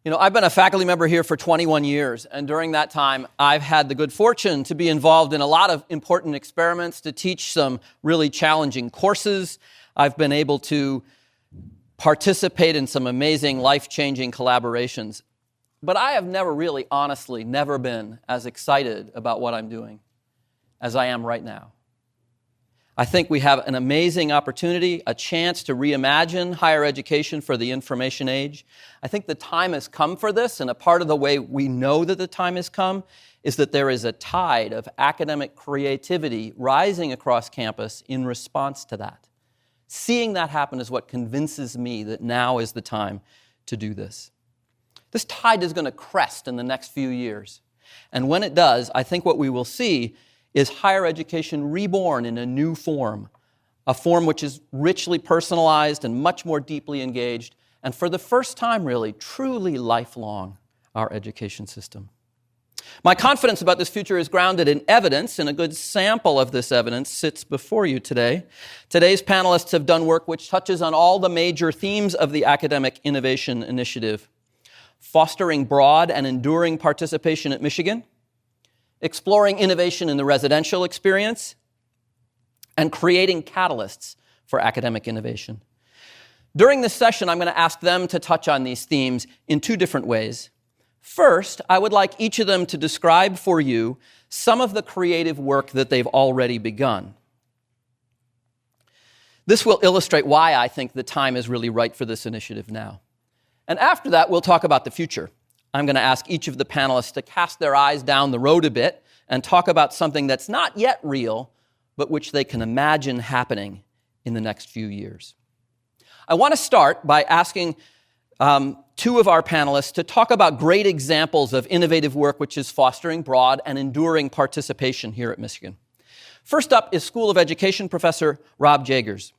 You know, I've been a faculty member here for 21 years, and during that time, I've had the good fortune to be involved in a lot of important experiments, to teach some really challenging courses. I've been able to participate in some amazing, life-changing collaborations. But I have never really, honestly, never been as excited about what I'm doing as I am right now. I think we have an amazing opportunity, a chance to reimagine higher education for the information age. I think the time has come for this, and a part of the way we know that the time has come is that there is a tide of academic creativity rising across campus in response to that. Seeing that happen is what convinces me that now is the time to do this. This tide is going to crest in the next few years. And when it does, I think what we will see is higher education reborn in a new form, a form which is richly personalized and much more deeply engaged, and for the first time, really, truly lifelong, our education system. My confidence about this future is grounded in evidence, and a good sample of this evidence sits before you today. Today's panelists have done work which touches on all the major themes of the Academic Innovation Initiative: fostering broad and enduring participation at Michigan, exploring innovation in the residential experience, and creating catalysts for academic innovation. During this session, I'm going to ask them to touch on these themes in two different ways. First, I would like each of them to describe for you some of the creative work that they've already begun. This will illustrate why I think the time is really right for this initiative now. And after that, we'll talk about the future. I'm going to ask each of the panelists to cast their eyes down the road a bit and talk about something that's not yet real, but which they can imagine happening in the next few years. I want to start by asking two of our panelists to talk about great examples of innovative work which is fostering broad and enduring participation here at Michigan. First up is School of Education professor Rob Jagers.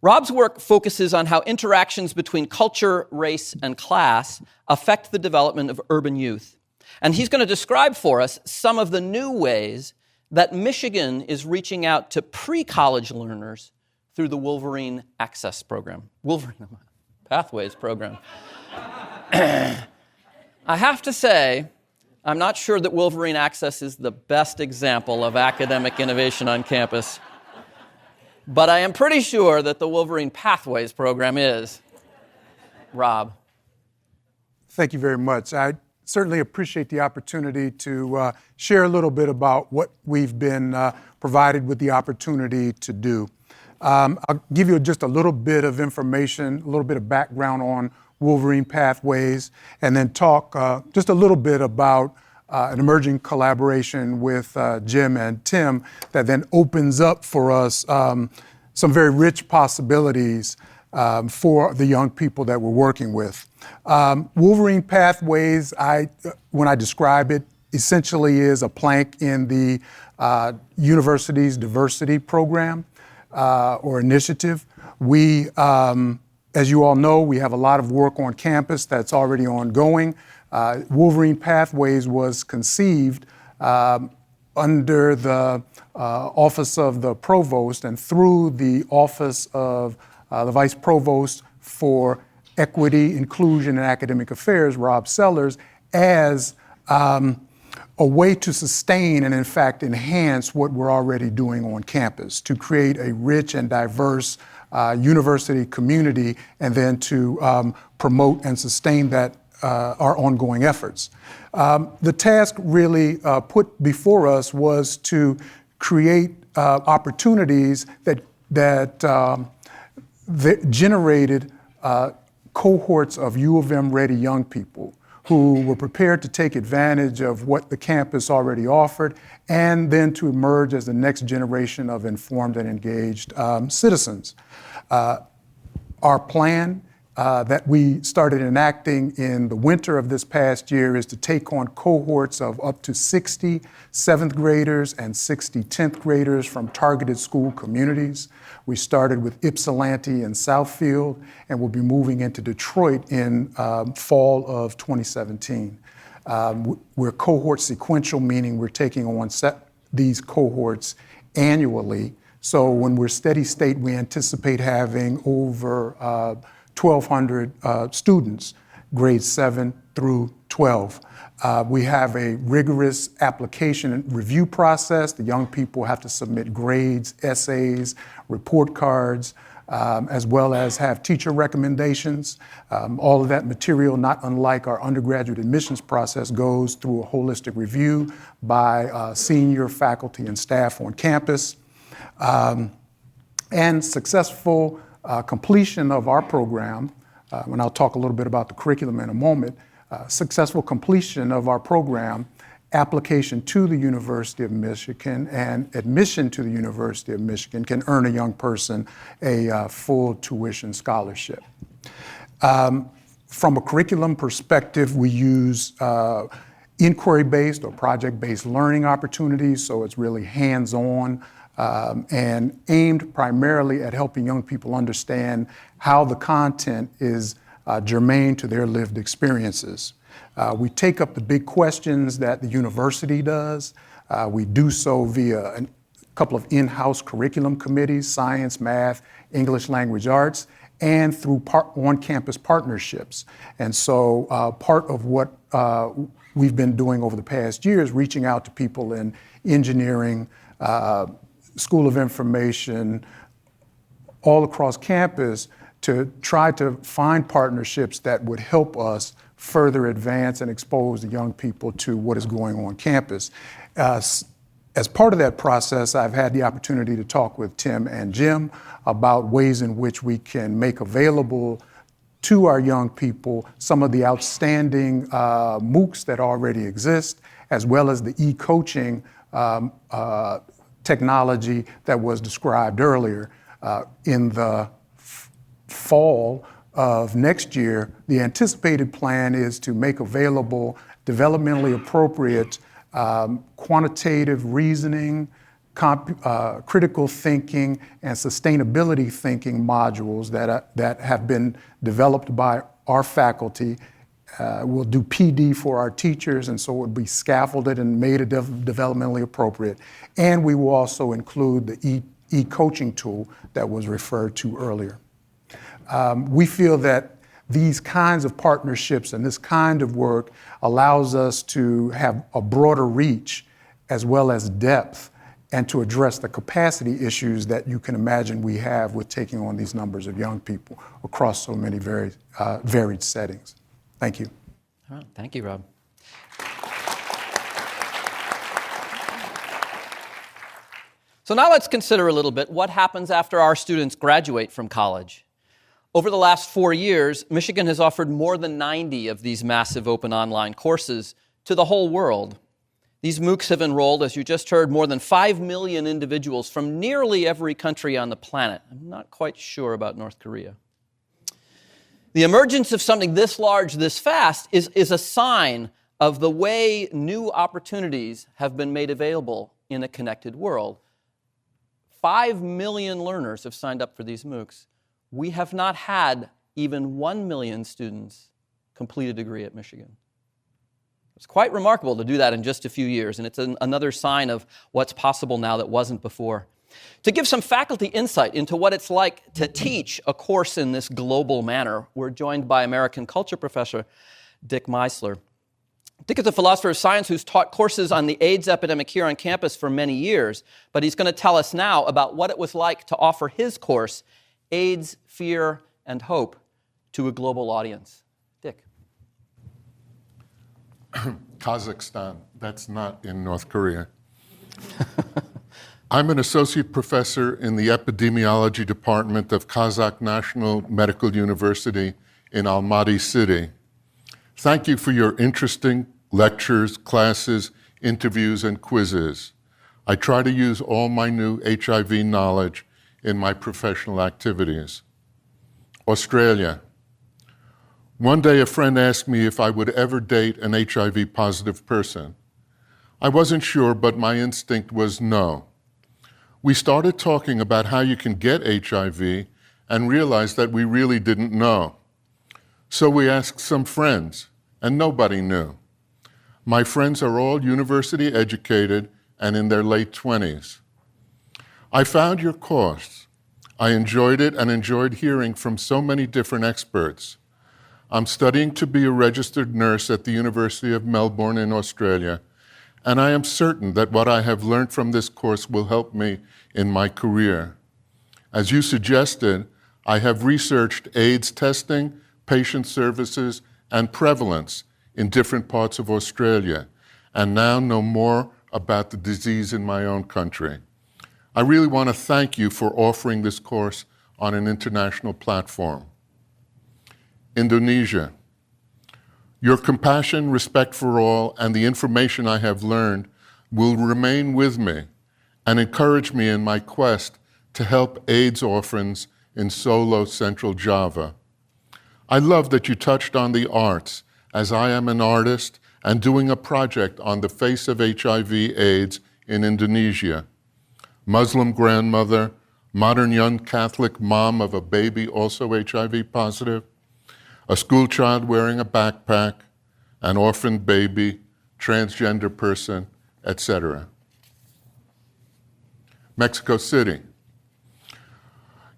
Rob's work focuses on how interactions between culture, race, and class affect the development of urban youth. And he's going to describe for us some of the new ways that Michigan is reaching out to pre-college learners through the Wolverine Access Program. Wolverine Pathways Program. I have to say, I'm not sure that Wolverine Access is the best example of academic innovation on campus. But I am pretty sure that the Wolverine Pathways program is. Rob. Thank you very much. I certainly appreciate the opportunity to share a little bit about what we've been provided with the opportunity to do. I'll give you just a little bit of information, a little bit of background on Wolverine Pathways, and then talk just a little bit about an emerging collaboration with Jim and Tim that then opens up for us some very rich possibilities for the young people that we're working with. Wolverine Pathways, when I describe it, essentially is a plank in the university's diversity program or initiative. We, as you all know, we have a lot of work on campus that's already ongoing. Wolverine Pathways was conceived under the Office of the Provost and through the Office of the Vice Provost for Equity, Inclusion, and Academic Affairs, Rob Sellers, as a way to sustain and, in fact, enhance what we're already doing on campus, to create a rich and diverse university community, and then to promote and sustain that our ongoing efforts. The task really put before us was to create opportunities that generated cohorts of U of M ready young people who were prepared to take advantage of what the campus already offered, and then to emerge as the next generation of informed and engaged citizens. Our plan that we started enacting in the winter of this past year is to take on cohorts of up to 60 7th graders and 60 10th graders from targeted school communities. We started with Ypsilanti and Southfield, and we'll be moving into Detroit in fall of 2017. We're cohort sequential, meaning we're taking on these cohorts annually. So when we're steady state, we anticipate having over 1,200 students, grades 7 through 12. We have a rigorous application and review process. The young people have to submit grades, essays, report cards, as well as have teacher recommendations. All of that material, not unlike our undergraduate admissions process, goes through a holistic review by senior faculty and staff on campus. And successful completion of our program, and I'll talk a little bit about the curriculum in a moment, successful completion of our program, application to the University of Michigan and admission to the University of Michigan can earn a young person a full tuition scholarship. From a curriculum perspective, we use inquiry-based or project-based learning opportunities, so it's really hands-on and aimed primarily at helping young people understand how the content is germane to their lived experiences. We take up the big questions that the university does. We do so via a couple of in-house curriculum committees, science, math, English language arts, and through on-campus partnerships. And so part of what we've been doing over the past year is reaching out to people in engineering, School of Information, all across campus to try to find partnerships that would help us further advance and expose the young people to what is going on campus. As part of that process, I've had the opportunity to talk with Tim and Jim about ways in which we can make available to our young people some of the outstanding MOOCs that already exist, as well as the e-coaching technology that was described earlier. In the fall of next year, the anticipated plan is to make available developmentally appropriate quantitative reasoning, critical thinking, and sustainability thinking modules that have been developed by our faculty. We'll do PD for our teachers, and so it will be scaffolded and made developmentally appropriate. And we will also include the e-coaching tool that was referred to earlier. We feel that these kinds of partnerships and this kind of work allows us to have a broader reach as well as depth and to address the capacity issues that you can imagine we have with taking on these numbers of young people across so many very varied settings. Thank you. All right. Thank you, Rob. So now let's consider a little bit what happens after our students graduate from college. Over the last 4 years, Michigan has offered more than 90 of these massive open online courses to the whole world. These MOOCs have enrolled, as you just heard, more than 5 million individuals from nearly every country on the planet. I'm not quite sure about North Korea. The emergence of something this large, this fast, is a sign of the way new opportunities have been made available in a connected world. 5 million learners have signed up for these MOOCs. We have not had even 1 million students complete a degree at Michigan. It's quite remarkable to do that in just a few years, and it's another sign of what's possible now that wasn't before. To give some faculty insight into what it's like to teach a course in this global manner, we're joined by American culture professor Dick Meisler. Dick is a philosopher of science who's taught courses on the AIDS epidemic here on campus for many years, but he's going to tell us now about what it was like to offer his course, AIDS, Fear, and Hope, to a global audience. Dick. Kazakhstan, that's not in North Korea. I'm an associate professor in the epidemiology department of Kazakh National Medical University in Almaty City. Thank you for your interesting lectures, classes, interviews, and quizzes. I try to use all my new HIV knowledge in my professional activities. Australia. One day a friend asked me if I would ever date an HIV positive person. I wasn't sure, but my instinct was no. We started talking about how you can get HIV and realized that we really didn't know. So we asked some friends, and nobody knew. My friends are all university educated and in their late 20s. I found your course. I enjoyed it and enjoyed hearing from so many different experts. I'm studying to be a registered nurse at the University of Melbourne in Australia, and I am certain that what I have learned from this course will help me in my career. As you suggested, I have researched AIDS testing, patient services, and prevalence in different parts of Australia, and now know more about the disease in my own country. I really want to thank you for offering this course on an international platform. Indonesia. Your compassion, respect for all, and the information I have learned will remain with me and encourage me in my quest to help AIDS orphans in Solo, Central Java. I love that you touched on the arts, as I am an artist and doing a project on the face of HIV/AIDS in Indonesia. Muslim grandmother, modern young Catholic mom of a baby also HIV positive, a school child wearing a backpack, an orphaned baby, transgender person, etc. Mexico City.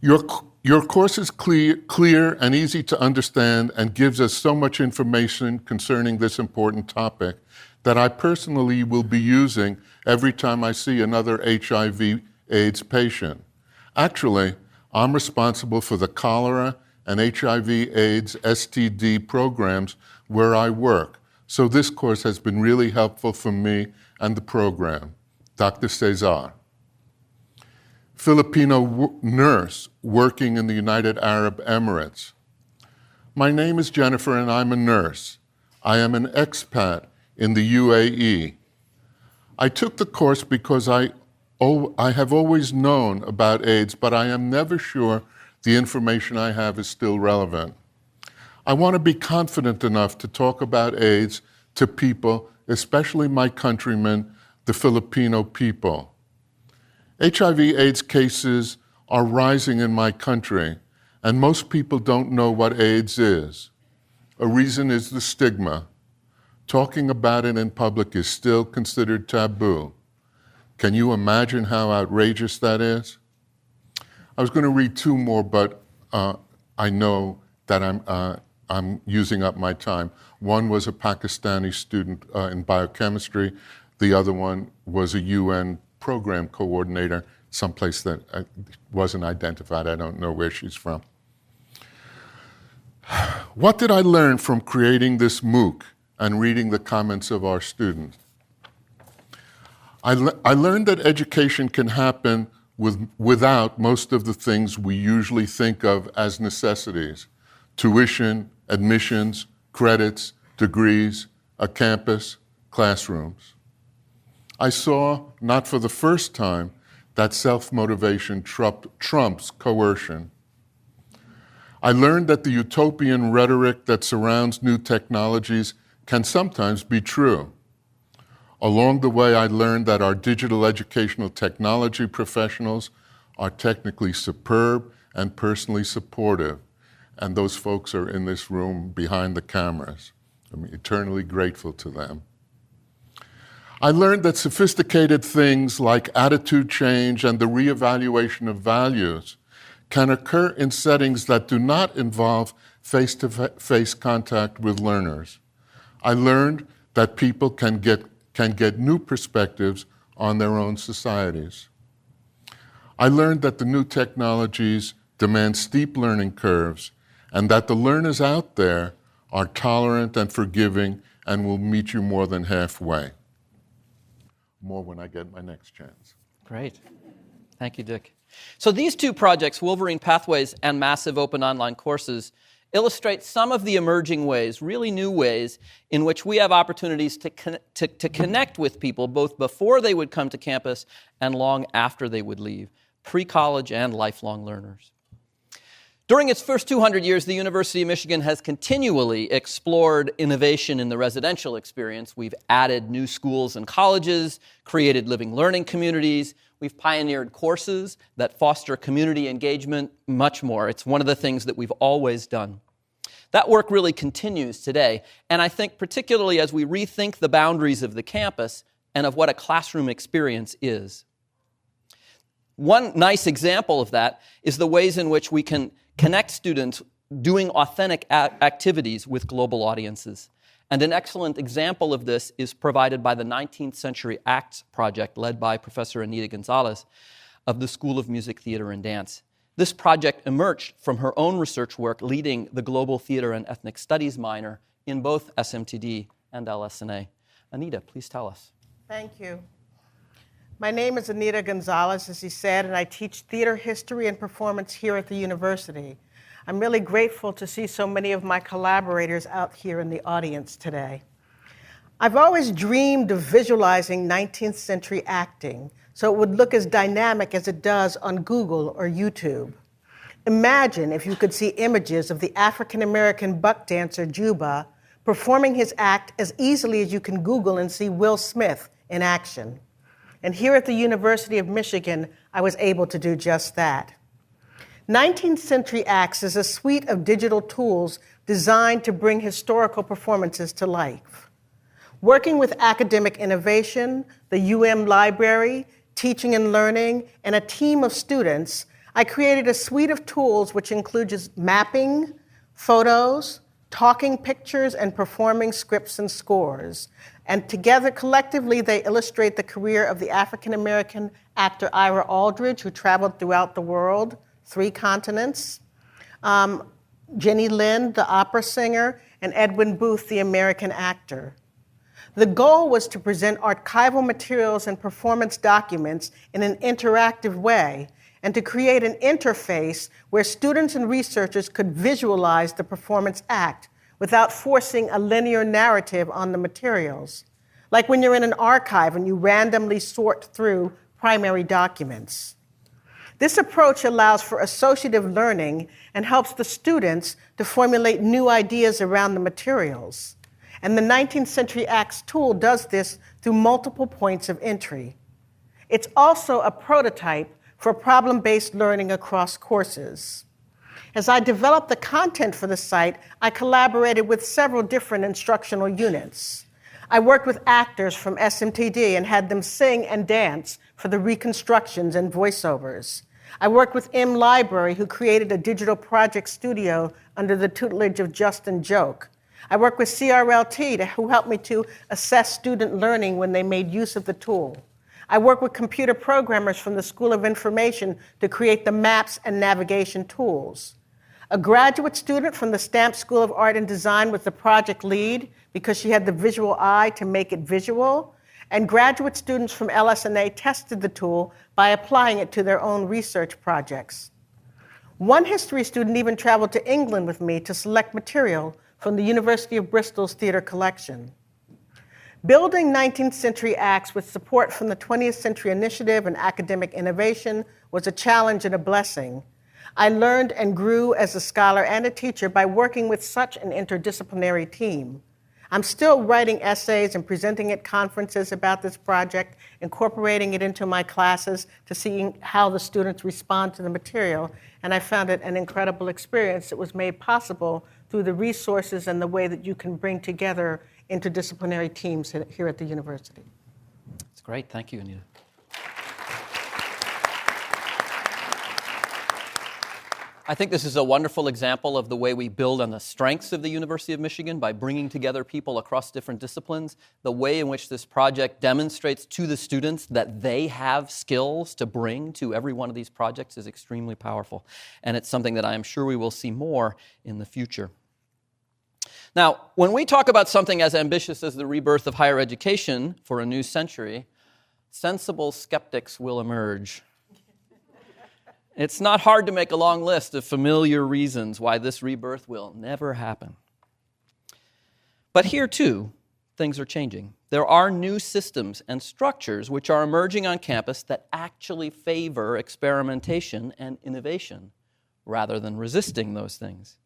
Your course is clear and easy to understand and gives us so much information concerning this important topic that I personally will be using every time I see another HIV/AIDS patient. Actually, I'm responsible for the cholera and HIV/AIDS STD programs where I work, so this course has been really helpful for me and the program. Dr. Cesar. Filipino nurse working in the United Arab Emirates. My name is Jennifer and I'm a nurse. I am an expat in the UAE. I took the course because I have always known about AIDS, but I am never sure the information I have is still relevant. I want to be confident enough to talk about AIDS to people, especially my countrymen, the Filipino people. HIV/AIDS cases are rising in my country, and most people don't know what AIDS is. A reason is the stigma. Talking about it in public is still considered taboo. Can you imagine how outrageous that is? I was going to read two more, but I know that I'm using up my time. One was a Pakistani student in biochemistry. The other one was a UN program coordinator, someplace that wasn't identified. I don't know where she's from. What did I learn from creating this MOOC and reading the comments of our students? I learned that education can happen without most of the things we usually think of as necessities: tuition, admissions, credits, degrees, a campus, classrooms. I saw, not for the first time, that self-motivation trumps coercion. I learned that the utopian rhetoric that surrounds new technologies can sometimes be true. Along the way, I learned that our digital educational technology professionals are technically superb and personally supportive, and those folks are in this room behind the cameras. I'm eternally grateful to them. I learned that sophisticated things like attitude change and the reevaluation of values can occur in settings that do not involve face-to-face contact with learners. I learned that people can get new perspectives on their own societies. I learned that the new technologies demand steep learning curves and that the learners out there are tolerant and forgiving and will meet you more than halfway. More when I get my next chance. Great. Thank you, Dick. So these two projects, Wolverine Pathways and Massive Open Online Courses, illustrate some of the emerging ways, really new ways, in which we have opportunities to connect with people both before they would come to campus and long after they would leave, pre-college and lifelong learners. During its first 200 years, the University of Michigan has continually explored innovation in the residential experience. We've added new schools and colleges, created living learning communities. We've pioneered courses that foster community engagement, much more. It's one of the things that we've always done. That work really continues today, and I think particularly as we rethink the boundaries of the campus and of what a classroom experience is. One nice example of that is the ways in which we can connect students doing authentic activities with global audiences. And an excellent example of this is provided by the 19th Century Acts project led by Professor Anita Gonzalez of the School of Music, Theater, and Dance. This project emerged from her own research work leading the Global Theater and Ethnic Studies minor in both SMTD and LS&A. Anita, please tell us. Thank you. My name is Anita Gonzalez, as he said, and I teach theater history and performance here at the university. I'm really grateful to see so many of my collaborators out here in the audience today. I've always dreamed of visualizing 19th century acting so it would look as dynamic as it does on Google or YouTube. Imagine if you could see images of the African-American buck dancer Juba performing his act as easily as you can Google and see Will Smith in action. And here at the University of Michigan, I was able to do just that. 19th Century Acts is a suite of digital tools designed to bring historical performances to life. Working with academic innovation, the UM Library, teaching and learning, and a team of students, I created a suite of tools which includes mapping, photos, talking pictures, and performing scripts and scores. And together, collectively, they illustrate the career of the African-American actor Ira Aldridge, who traveled throughout the world, 3 continents, Jenny Lind, the opera singer, and Edwin Booth, the American actor. The goal was to present archival materials and performance documents in an interactive way, and to create an interface where students and researchers could visualize the performance act without forcing a linear narrative on the materials, like when you're in an archive and you randomly sort through primary documents. This approach allows for associative learning and helps the students to formulate new ideas around the materials. And the 19th Century Acts tool does this through multiple points of entry. It's also a prototype for problem-based learning across courses. As I developed the content for the site, I collaborated with several different instructional units. I worked with actors from SMTD and had them sing and dance for the reconstructions and voiceovers. I worked with M Library, who created a digital project studio under the tutelage of Justin Joke. I worked with CRLT, who helped me to assess student learning when they made use of the tool. I worked with computer programmers from the School of Information to create the maps and navigation tools. A graduate student from the Stamp School of Art and Design was the project lead because she had the visual eye to make it visual. And graduate students from LS&A tested the tool by applying it to their own research projects. One history student even traveled to England with me to select material from the University of Bristol's theater collection. Building 19th Century Acts with support from the 20th Century Initiative and academic innovation was a challenge and a blessing. I learned and grew as a scholar and a teacher by working with such an interdisciplinary team. I'm still writing essays and presenting at conferences about this project, incorporating it into my classes to see how the students respond to the material, and I found it an incredible experience that was made possible through the resources and the way that you can bring together interdisciplinary teams here at the university. That's great. Thank you, Anita. I think this is a wonderful example of the way we build on the strengths of the University of Michigan by bringing together people across different disciplines. The way in which this project demonstrates to the students that they have skills to bring to every one of these projects is extremely powerful. And it's something that I am sure we will see more in the future. Now, when we talk about something as ambitious as the rebirth of higher education for a new century, sensible skeptics will emerge. It's not hard to make a long list of familiar reasons why this rebirth will never happen. But here, too, things are changing. There are new systems and structures which are emerging on campus that actually favor experimentation and innovation rather than resisting those things.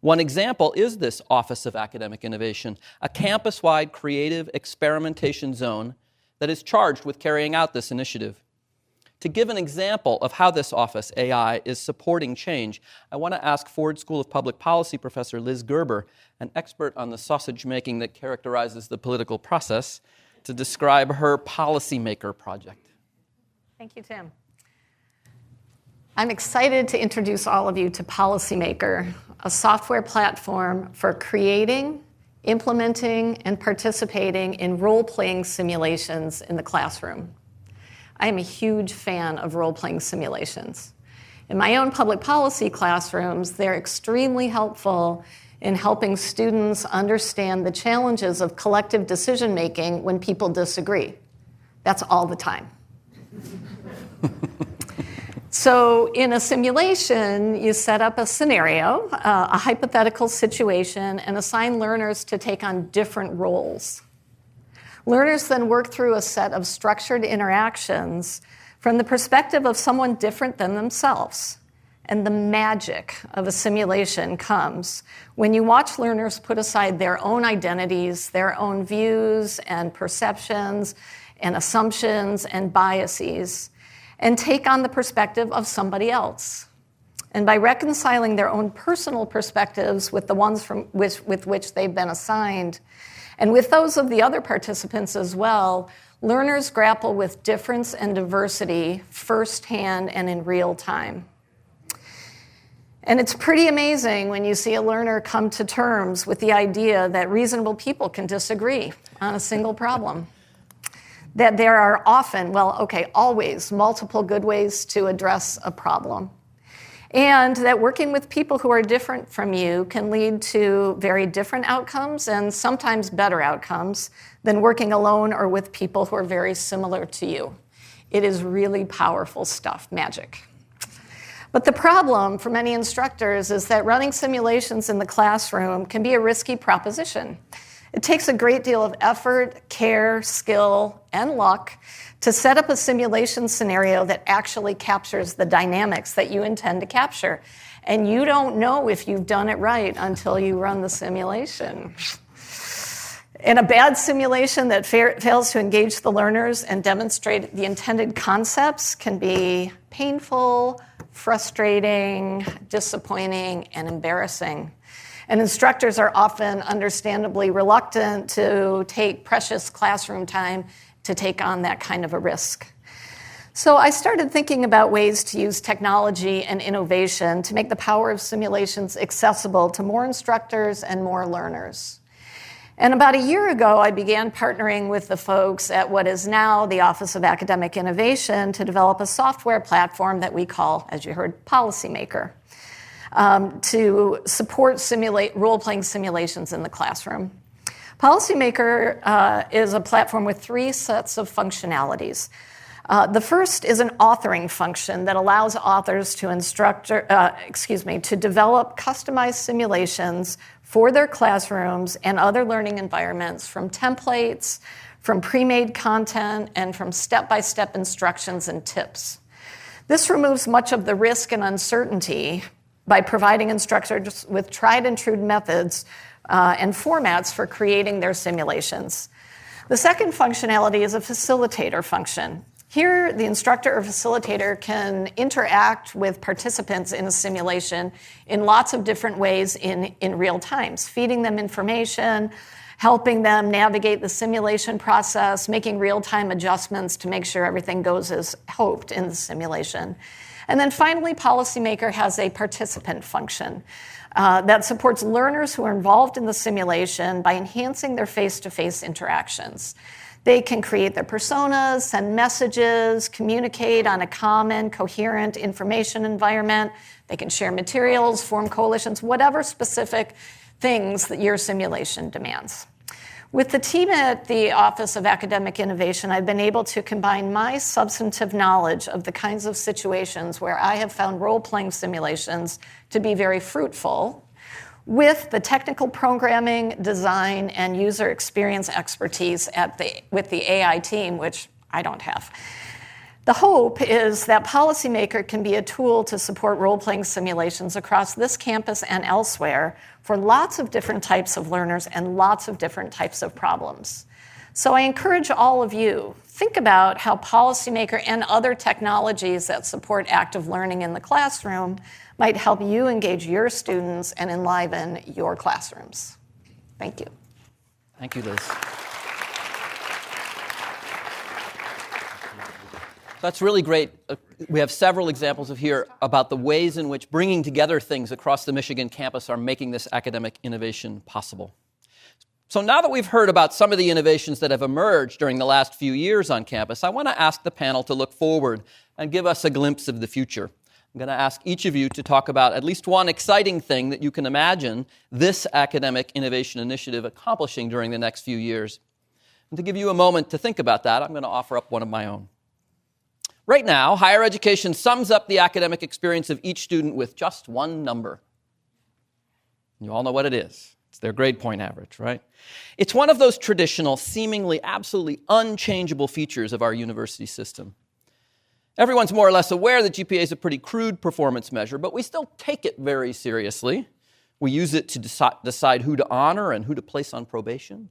One example is this Office of Academic Innovation, a campus-wide creative experimentation zone that is charged with carrying out this initiative. To give an example of how this office, AI, is supporting change, I want to ask Ford School of Public Policy professor Liz Gerber, an expert on the sausage making that characterizes the political process, to describe her policymaker project. Thank you, Tim. I'm excited to introduce all of you to Policymaker. a software platform for creating, implementing, and participating in role-playing simulations in the classroom. I am a huge fan of role-playing simulations. In my own public policy classrooms, they're extremely helpful in helping students understand the challenges of collective decision-making when people disagree. That's all the time. So in a simulation, you set up a scenario, a hypothetical situation, and assign learners to take on different roles. Learners then work through a set of structured interactions from the perspective of someone different than themselves. And the magic of a simulation comes when you watch learners put aside their own identities, their own views and perceptions and assumptions and biases, and take on the perspective of somebody else. And by reconciling their own personal perspectives with the ones with which they've been assigned, and with those of the other participants as well, learners grapple with difference and diversity firsthand and in real time. And it's pretty amazing when you see a learner come to terms with the idea that reasonable people can disagree on a single problem. That there are often, always multiple good ways to address a problem. And that working with people who are different from you can lead to very different outcomes and sometimes better outcomes than working alone or with people who are very similar to you. It is really powerful stuff, magic. But the problem for many instructors is that running simulations in the classroom can be a risky proposition. It takes a great deal of effort, care, skill, and luck to set up a simulation scenario that actually captures the dynamics that you intend to capture. And you don't know if you've done it right until you run the simulation. And a bad simulation that fails to engage the learners and demonstrate the intended concepts can be painful, frustrating, disappointing, and embarrassing. And instructors are often understandably reluctant to take precious classroom time to take on that kind of a risk. So I started thinking about ways to use technology and innovation to make the power of simulations accessible to more instructors and more learners. And about a year ago, I began partnering with the folks at what is now the Office of Academic Innovation to develop a software platform that we call, as you heard, Policymaker, to support role-playing simulations in the classroom. Policymaker is a platform with 3 sets of functionalities. The first is an authoring function that allows authors to develop customized simulations for their classrooms and other learning environments from templates, from pre-made content, and from step-by-step instructions and tips. This removes much of the risk and uncertainty by providing instructors with tried and true methods and formats for creating their simulations. The second functionality is a facilitator function. Here, the instructor or facilitator can interact with participants in a simulation in lots of different ways in real time, feeding them information, helping them navigate the simulation process, making real-time adjustments to make sure everything goes as hoped in the simulation. And then finally, Policymaker has a participant function that supports learners who are involved in the simulation by enhancing their face-to-face interactions. They can create their personas, send messages, communicate on a common, coherent information environment. They can share materials, form coalitions, whatever specific things that your simulation demands. With the team at the Office of Academic Innovation, I've been able to combine my substantive knowledge of the kinds of situations where I have found role-playing simulations to be very fruitful with the technical programming, design, and user experience expertise with the AI team, which I don't have. The hope is that Policymaker can be a tool to support role-playing simulations across this campus and elsewhere for lots of different types of learners and lots of different types of problems. So I encourage all of you, think about how Policymaker and other technologies that support active learning in the classroom might help you engage your students and enliven your classrooms. Thank you. Thank you, Liz. That's really great. We have several examples of here about the ways in which bringing together things across the Michigan campus are making this academic innovation possible. So now that we've heard about some of the innovations that have emerged during the last few years on campus, I want to ask the panel to look forward and give us a glimpse of the future. I'm going to ask each of you to talk about at least one exciting thing that you can imagine this academic innovation initiative accomplishing during the next few years. And to give you a moment to think about that, I'm going to offer up one of my own. Right now, higher education sums up the academic experience of each student with just one number. You all know what it is. It's their grade point average, right? It's one of those traditional, seemingly absolutely unchangeable features of our university system. Everyone's more or less aware that GPA is a pretty crude performance measure, but we still take it very seriously. We use it to decide who to honor and who to place on probation.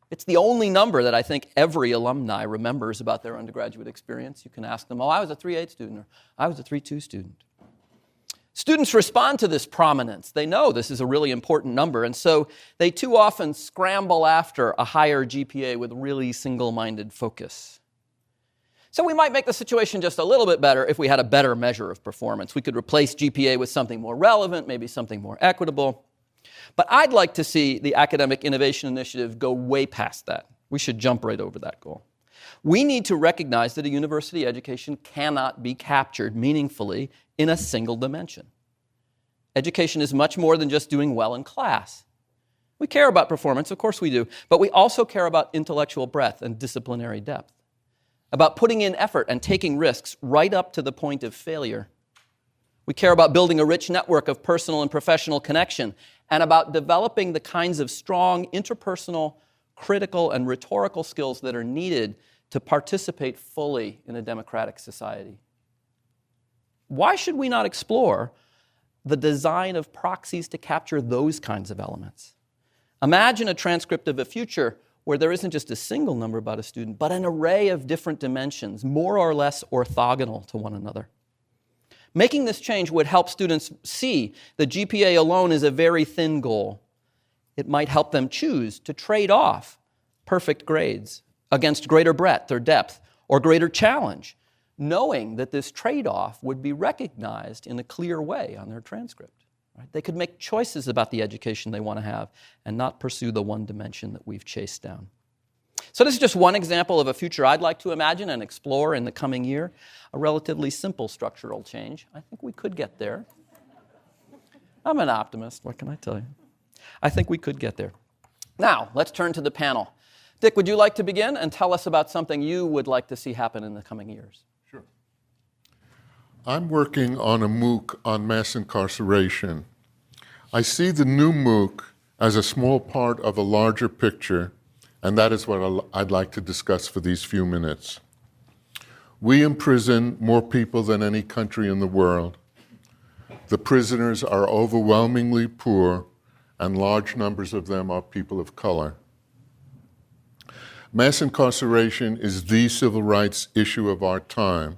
It's the only number that I think every alumni remembers about their undergraduate experience. You can ask them, oh, I was a 3.8 student, or I was a 3.2 student. Students respond to this prominence. They know this is a really important number, and so they too often scramble after a higher GPA with really single-minded focus. So we might make the situation just a little bit better if we had a better measure of performance. We could replace GPA with something more relevant, maybe something more equitable. But I'd like to see the Academic Innovation Initiative go way past that. We should jump right over that goal. We need to recognize that a university education cannot be captured meaningfully in a single dimension. Education is much more than just doing well in class. We care about performance, of course we do, but we also care about intellectual breadth and disciplinary depth, about putting in effort and taking risks right up to the point of failure. We care about building a rich network of personal and professional connection, and about developing the kinds of strong interpersonal, critical, and rhetorical skills that are needed to participate fully in a democratic society. Why should we not explore the design of proxies to capture those kinds of elements? Imagine a transcript of a future where there isn't just a single number about a student, but an array of different dimensions, more or less orthogonal to one another. Making this change would help students see that GPA alone is a very thin goal. It might help them choose to trade off perfect grades against greater breadth or depth or greater challenge, knowing that this trade-off would be recognized in a clear way on their transcript. Right? They could make choices about the education they want to have and not pursue the one dimension that we've chased down. So this is just one example of a future I'd like to imagine and explore in the coming year. A relatively simple structural change. I think we could get there. I'm an optimist, what can I tell you? I think we could get there. Now, let's turn to the panel. Dick, would you like to begin and tell us about something you would like to see happen in the coming years? Sure. I'm working on a MOOC on mass incarceration. I see the new MOOC as a small part of a larger picture, and that is what I'd like to discuss for these few minutes. We imprison more people than any country in the world. The prisoners are overwhelmingly poor, and large numbers of them are people of color. Mass incarceration is the civil rights issue of our time.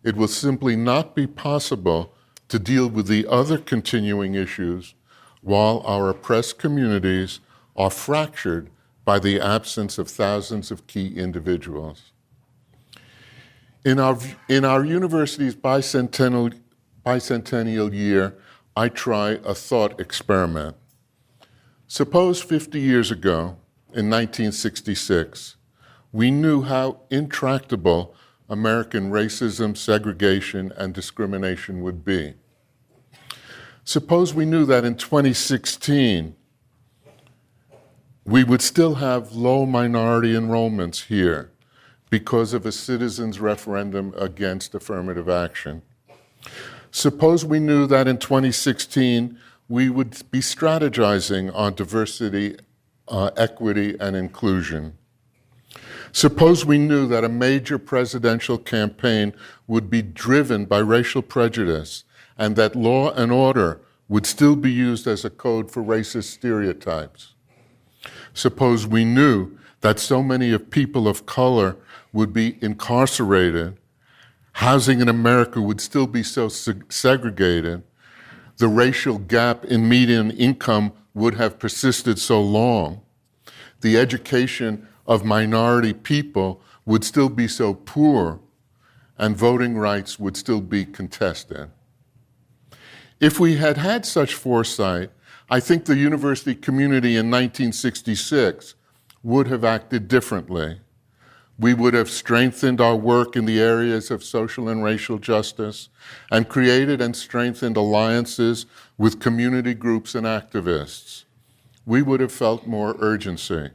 It will simply not be possible to deal with the other continuing issues while our oppressed communities are fractured by the absence of thousands of key individuals. In our university's bicentennial year, I try a thought experiment. Suppose 50 years ago, in 1966, we knew how intractable American racism, segregation, and discrimination would be. Suppose we knew that in 2016, we would still have low minority enrollments here because of a citizens' referendum against affirmative action. Suppose we knew that in 2016, we would be strategizing on diversity, equity, and inclusion. Suppose we knew that a major presidential campaign would be driven by racial prejudice and that law and order would still be used as a code for racist stereotypes. Suppose we knew that so many of people of color would be incarcerated, housing in America would still be so segregated, the racial gap in median income would have persisted so long, the education of minority people would still be so poor, and voting rights would still be contested. If we had had such foresight, I think the university community in 1966 would have acted differently. We would have strengthened our work in the areas of social and racial justice and created and strengthened alliances with community groups and activists. We would have felt more urgency.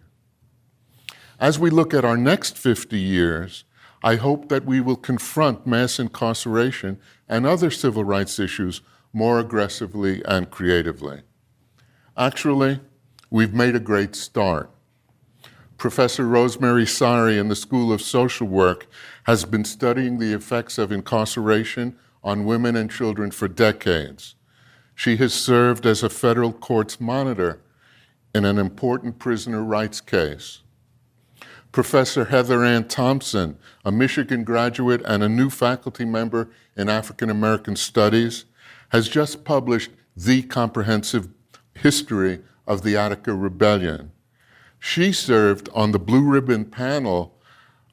As we look at our next 50 years, I hope that we will confront mass incarceration and other civil rights issues more aggressively and creatively. Actually, we've made a great start. Professor Rosemary Sari in the School of Social Work has been studying the effects of incarceration on women and children for decades. She has served as a federal court's monitor in an important prisoner rights case. Professor Heather Ann Thompson, a Michigan graduate and a new faculty member in African American Studies, has just published The Comprehensive History of the Attica Rebellion. She served on the Blue Ribbon panel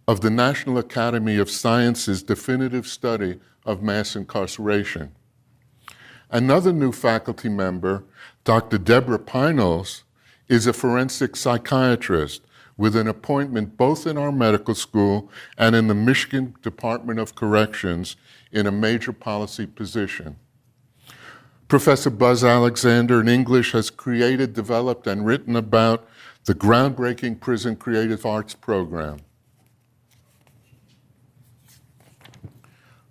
of the National Academy of Sciences' definitive study of mass incarceration. Another new faculty member, Dr. Deborah Pinels, is a forensic psychiatrist with an appointment both in our medical school and in the Michigan Department of Corrections in a major policy position. Professor Buzz Alexander in English has created, developed, and written about the groundbreaking Prison Creative Arts Program.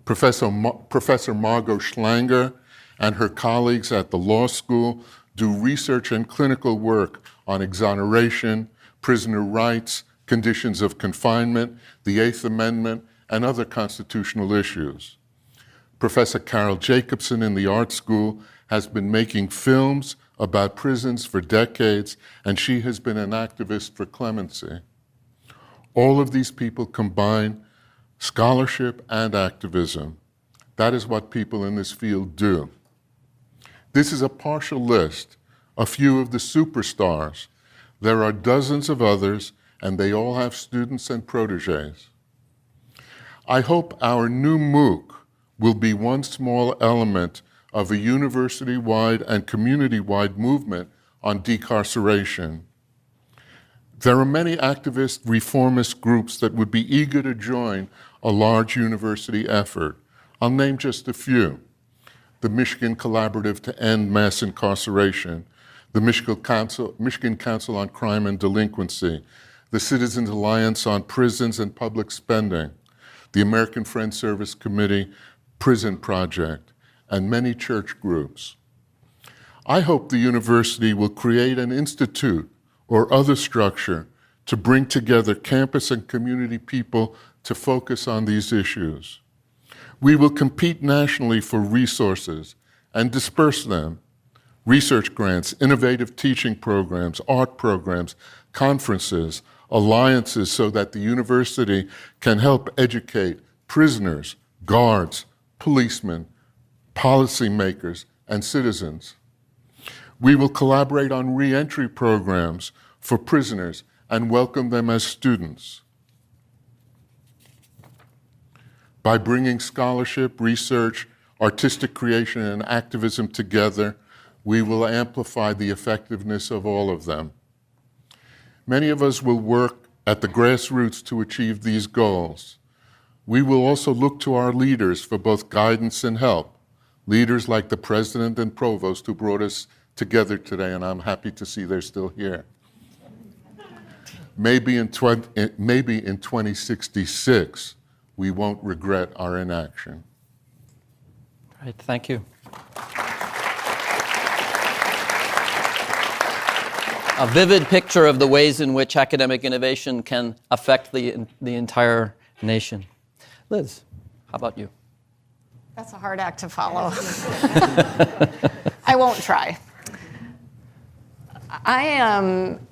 Professor Margot Schlanger and her colleagues at the law school do research and clinical work on exoneration, prisoner rights, conditions of confinement, the Eighth Amendment, and other constitutional issues. Professor Carol Jacobson in the art school has been making films about prisons for decades, and she has been an activist for clemency. All of these people combine scholarship and activism. That is what people in this field do. This is a partial list, a few of the superstars. There are dozens of others, and they all have students and proteges. I hope our new MOOC will be one small element of a university-wide and community-wide movement on decarceration. There are many activist reformist groups that would be eager to join a large university effort. I'll name just a few. The Michigan Collaborative to End Mass Incarceration, the Michigan Council on Crime and Delinquency, the Citizens Alliance on Prisons and Public Spending, the American Friends Service Committee Prison Project, and many church groups. I hope the university will create an institute or other structure to bring together campus and community people to focus on these issues. We will compete nationally for resources and disperse them. Research grants, innovative teaching programs, art programs, conferences, alliances, so that the university can help educate prisoners, guards, policemen, policymakers, and citizens. We will collaborate on re-entry programs for prisoners and welcome them as students. By bringing scholarship, research, artistic creation, and activism together, we will amplify the effectiveness of all of them. Many of us will work at the grassroots to achieve these goals. We will also look to our leaders for both guidance and help. Leaders like the president and provost who brought us together today, and I'm happy to see they're still here. Maybe in 2066, we won't regret our inaction. Great, thank you. A vivid picture of the ways in which academic innovation can affect the entire nation. Liz, how about you? That's a hard act to follow. I won't try. I am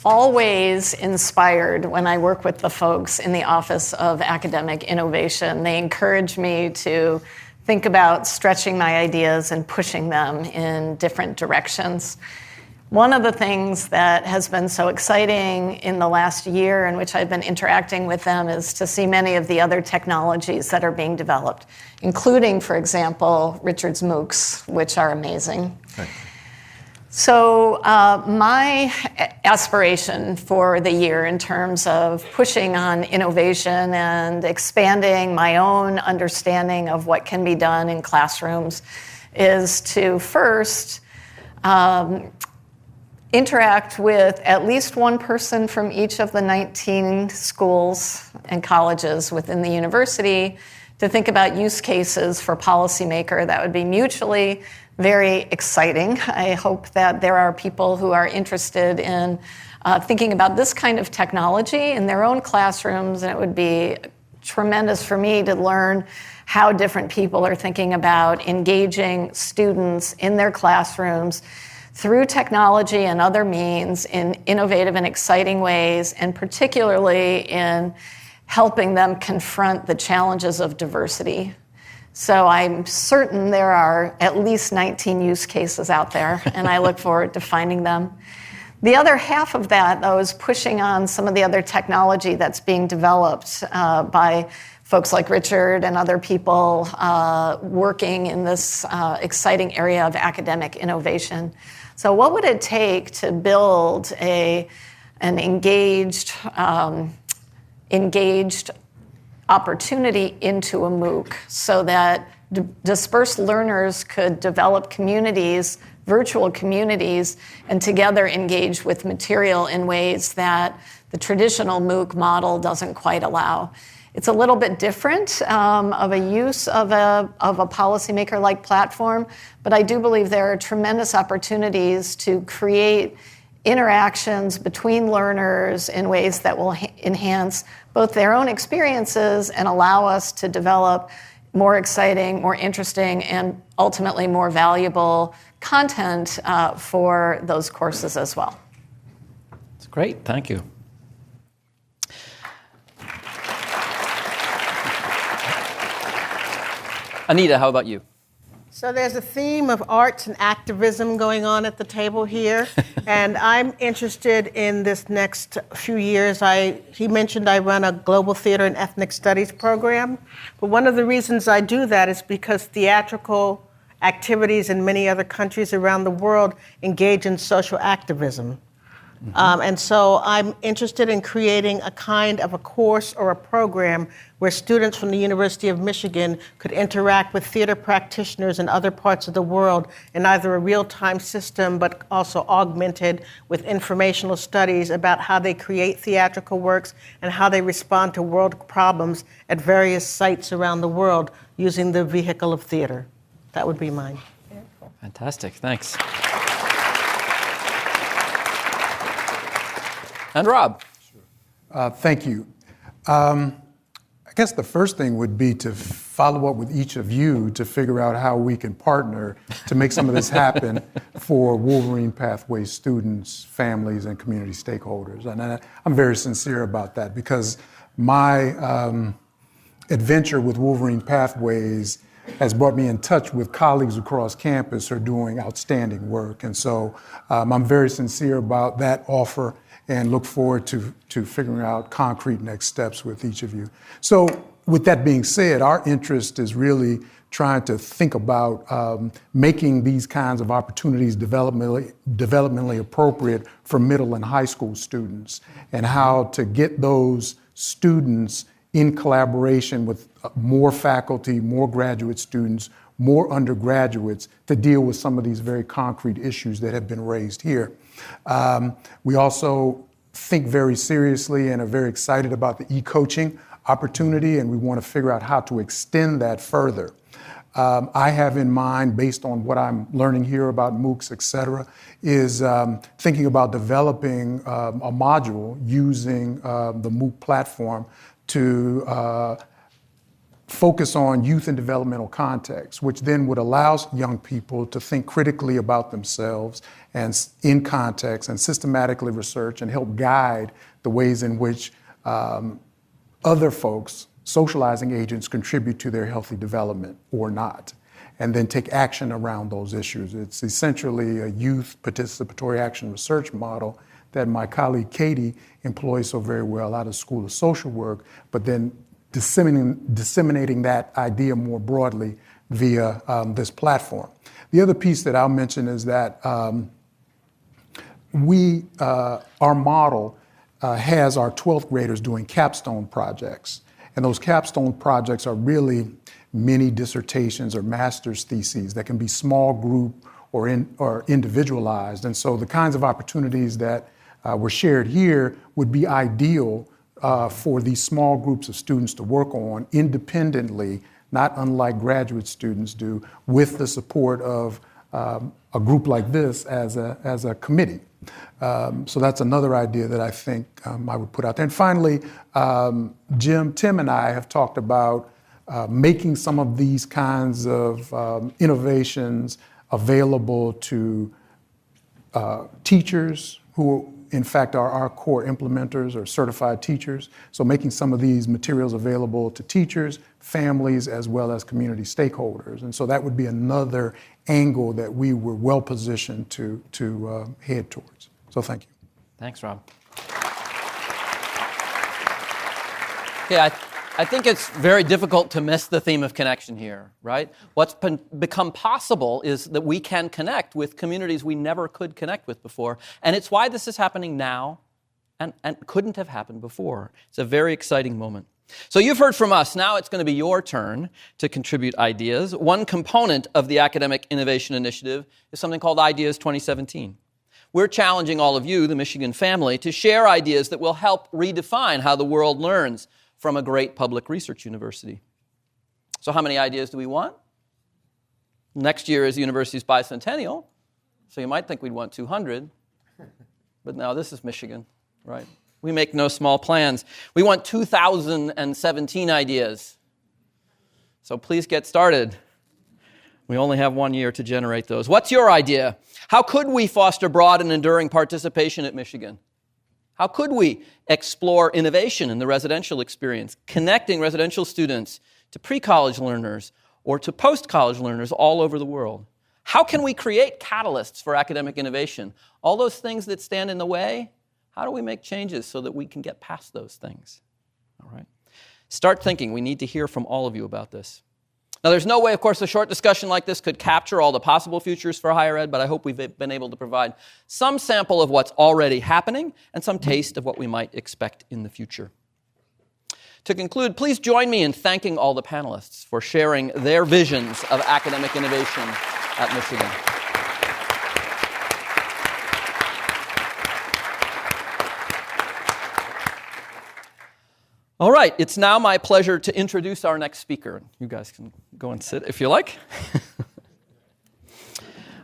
always inspired when I work with the folks in the Office of Academic Innovation. They encourage me to think about stretching my ideas and pushing them in different directions. One of the things that has been so exciting in the last year in which I've been interacting with them is to see many of the other technologies that are being developed, including, for example, Richard's MOOCs, which are amazing. Okay. So my aspiration for the year in terms of pushing on innovation and expanding my own understanding of what can be done in classrooms is to first interact with at least one person from each of the 19 schools and colleges within the university to think about use cases for policymaker that would be mutually very exciting. I hope that there are people who are interested in thinking about this kind of technology in their own classrooms, and it would be tremendous for me to learn how different people are thinking about engaging students in their classrooms through technology and other means in innovative and exciting ways, and particularly in helping them confront the challenges of diversity. So I'm certain there are at least 19 use cases out there, and I look forward to finding them. The other half of that, though, is pushing on some of the other technology that's being developed by folks like Richard and other people working in this exciting area of academic innovation. So what would it take to build an engaged opportunity into a MOOC so that dispersed learners could develop communities, virtual communities, and together engage with material in ways that the traditional MOOC model doesn't quite allow? It's a little bit different of a use of a policymaker-like platform, but I do believe there are tremendous opportunities to create interactions between learners in ways that will enhance both their own experiences and allow us to develop more exciting, more interesting, and ultimately more valuable content for those courses as well. That's great. Thank you. Anita, how about you? So there's a theme of arts and activism going on at the table here, and I'm interested in this next few years. He mentioned I run a global theater and ethnic studies program, but one of the reasons I do that is because theatrical activities in many other countries around the world engage in social activism. And so I'm interested in creating a kind of a course or a program where students from the University of Michigan could interact with theater practitioners in other parts of the world in either a real-time system, but also augmented with informational studies about how they create theatrical works and how they respond to world problems at various sites around the world using the vehicle of theater. That would be mine. Fantastic. Thanks. And Rob. Thank you. I guess the first thing would be to follow up with each of you to figure out how we can partner to make some of this happen for Wolverine Pathway students, families, and community stakeholders. And I'm very sincere about that because my adventure with Wolverine Pathways has brought me in touch with colleagues across campus who are doing outstanding work. And so I'm very sincere about that offer and look forward to figuring out concrete next steps with each of you. So with that being said, our interest is really trying to think about making these kinds of opportunities developmentally appropriate for middle and high school students, and how to get those students in collaboration with more faculty, more graduate students, more undergraduates to deal with some of these very concrete issues that have been raised here. We also think very seriously and are very excited about the e-coaching opportunity, and we want to figure out how to extend that further. I have in mind, based on what I'm learning here about MOOCs, et cetera, is thinking about developing a module using the MOOC platform to focus on youth and developmental context, which then would allow young people to think critically about themselves and in context and systematically research and help guide the ways in which other folks, socializing agents, contribute to their healthy development or not. and then take action around those issues. It's essentially a youth participatory action research model that my colleague Katie employs so very well out of School of Social Work, but then disseminating that idea more broadly via this platform. The other piece that I'll mention is that our model has our 12th graders doing capstone projects. And those capstone projects are really mini dissertations or master's theses that can be small group or individualized. And so the kinds of opportunities that were shared here would be ideal for these small groups of students to work on independently, not unlike graduate students do, with the support of a group like this as a committee. So that's another idea that I think I would put out there. And finally, Tim and I have talked about making some of these kinds of innovations available to teachers who, in fact, are our core implementers or certified teachers. So making some of these materials available to teachers, families, as well as community stakeholders. And so that would be another angle that we were well positioned to head towards. So thank you. Thanks, Rob. Yeah, I think it's very difficult to miss the theme of connection here, right? What's become possible is that we can connect with communities we never could connect with before. And it's why this is happening now and couldn't have happened before. It's a very exciting moment. So you've heard from us. Now it's going to be your turn to contribute ideas. One component of the Academic Innovation Initiative is something called Ideas 2017. We're challenging all of you, the Michigan family, to share ideas that will help redefine how the world learns from a great public research university. So how many ideas do we want? Next year is the university's bicentennial, so you might think we'd want 200. But now this is Michigan, right? We make no small plans. We want 2017 ideas. So please get started. We only have 1 year to generate those. What's your idea? How could we foster broad and enduring participation at Michigan? How could we explore innovation in the residential experience, connecting residential students to pre-college learners or to post-college learners all over the world? How can we create catalysts for academic innovation? All those things that stand in the way, how do we make changes so that we can get past those things? All right. Start thinking. We need to hear from all of you about this. Now, there's no way, of course, a short discussion like this could capture all the possible futures for higher ed, but I hope we've been able to provide some sample of what's already happening and some taste of what we might expect in the future. To conclude, please join me in thanking all the panelists for sharing their visions of academic innovation at Michigan. All right, it's now my pleasure to introduce our next speaker. You guys can go and sit if you like.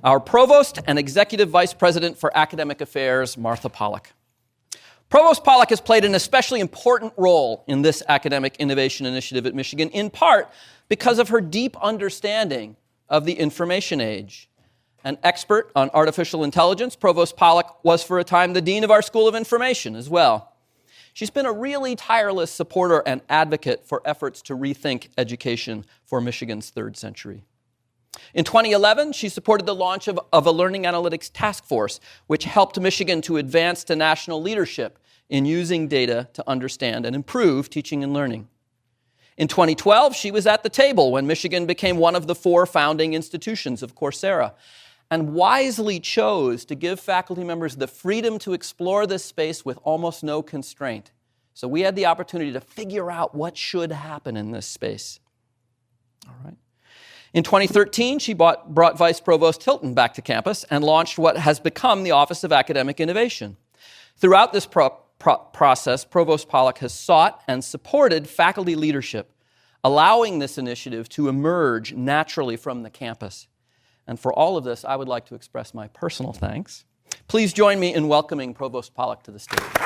Our Provost and Executive Vice President for Academic Affairs, Martha Pollack. Provost Pollack has played an especially important role in this academic innovation initiative at Michigan, in part because of her deep understanding of the information age. An expert on artificial intelligence, Provost Pollack was for a time the Dean of our School of Information as well. She's been a really tireless supporter and advocate for efforts to rethink education for Michigan's third century. In 2011, she supported the launch of a learning analytics task force, which helped Michigan to advance to national leadership in using data to understand and improve teaching and learning. In 2012, she was at the table when Michigan became one of the 4 founding institutions of Coursera, and wisely chose to give faculty members the freedom to explore this space with almost no constraint. So we had the opportunity to figure out what should happen in this space. All right. In 2013, she brought Vice Provost Hilton back to campus and launched what has become the Office of Academic Innovation. Throughout this process, Provost Pollack has sought and supported faculty leadership, allowing this initiative to emerge naturally from the campus. And for all of this, I would like to express my personal thanks. Please join me in welcoming Provost Pollack to the stage.